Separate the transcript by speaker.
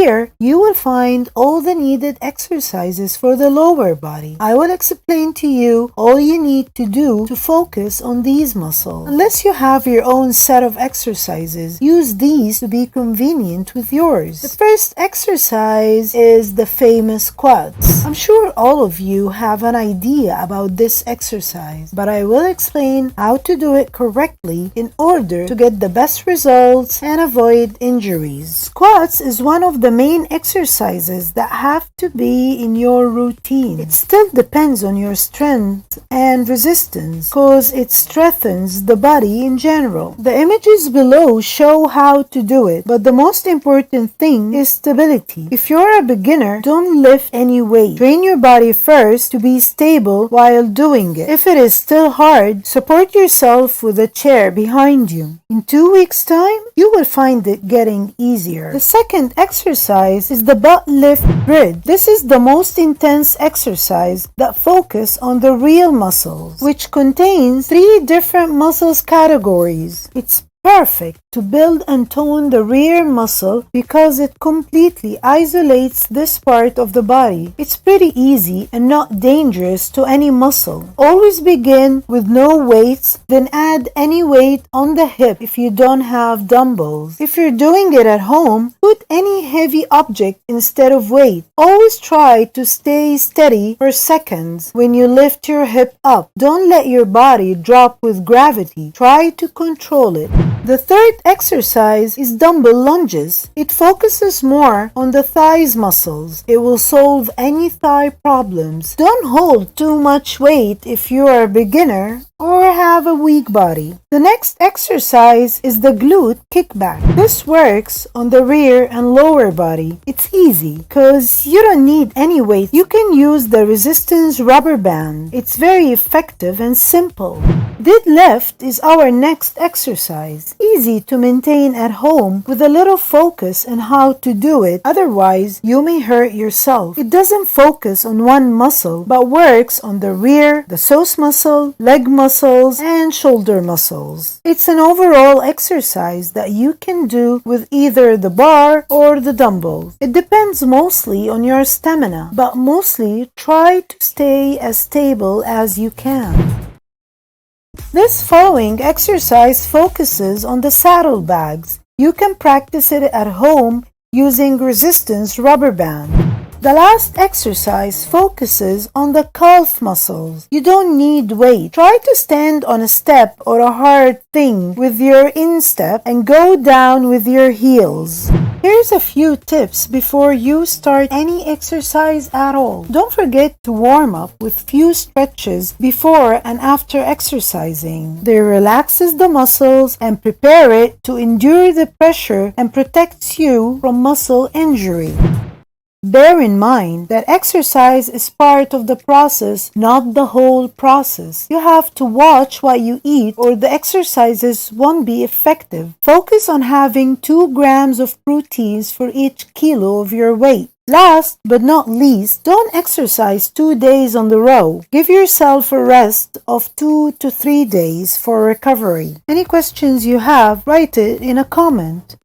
Speaker 1: here, you will find all the needed exercises for the lower body. I will explain to you all you need to do to focus on these muscles. Unless you have your own set of exercises, use these to be convenient with yours. The first exercise is the famous quads. I'm sure all of you have an idea about this exercise, but I will explain how to do it correctly in order to get the best results and avoid injuries. Squats is one of the main exercises that have to be in your routine. It still depends on your strength and resistance because it strengthens the body in general. The images below show how to do it, but the most important thing is stability. If you're a beginner, don't lift any weight. Train your body first to be stable while doing it. If it is still hard, support yourself with a chair behind you. In 2 weeks' time, you will find it getting easier. The second exercise is the butt lift bridge. This is the most intense exercise that focuses on the real muscles, which contains 3 different muscles categories. It's perfect to build and tone the rear muscle because it completely isolates this part of the body. It's pretty easy and not dangerous to any muscle. Always begin with no weights, then add any weight on the hip if you don't have dumbbells. If you're doing it at home, put any heavy object instead of weight. Always try to stay steady for seconds when you lift your hip up. Don't let your body drop with gravity. Try to control it. The third exercise is dumbbell lunges. It focuses more on the thighs muscles. It will solve any thigh problems. Don't hold too much weight if you are a beginner or have a weak body. The next exercise is the glute kickback. This works on the rear and lower body. It's easy because you don't need any weight. You can use the resistance rubber band. It's very effective and simple. Deadlift is our next exercise. Easy to maintain at home with a little focus on how to do it. Otherwise, you may hurt yourself. It doesn't focus on one muscle, but works on the rear, the psoas muscle, leg muscles, and shoulder muscles. It's an overall exercise that you can do with either the bar or the dumbbells. It depends mostly on your stamina, but mostly try to stay as stable as you can. This following exercise focuses on the saddlebags. You can practice it at home using resistance rubber band. The last exercise focuses on the calf muscles. You don't need weight. Try to stand on a step or a hard thing with your instep and go down with your heels. Here's a few tips before you start any exercise at all. Don't forget to warm up with few stretches before and after exercising. They relaxes the muscles and prepare it to endure the pressure and protects you from muscle injury. Bear in mind that exercise is part of the process, not the whole process. You have to watch what you eat or the exercises won't be effective. Focus on having 2 grams of proteins for each kilo of your weight. Last but not least, don't exercise 2 days on the row. Give yourself a rest of 2 to 3 days for recovery. Any questions you have, write it in a comment.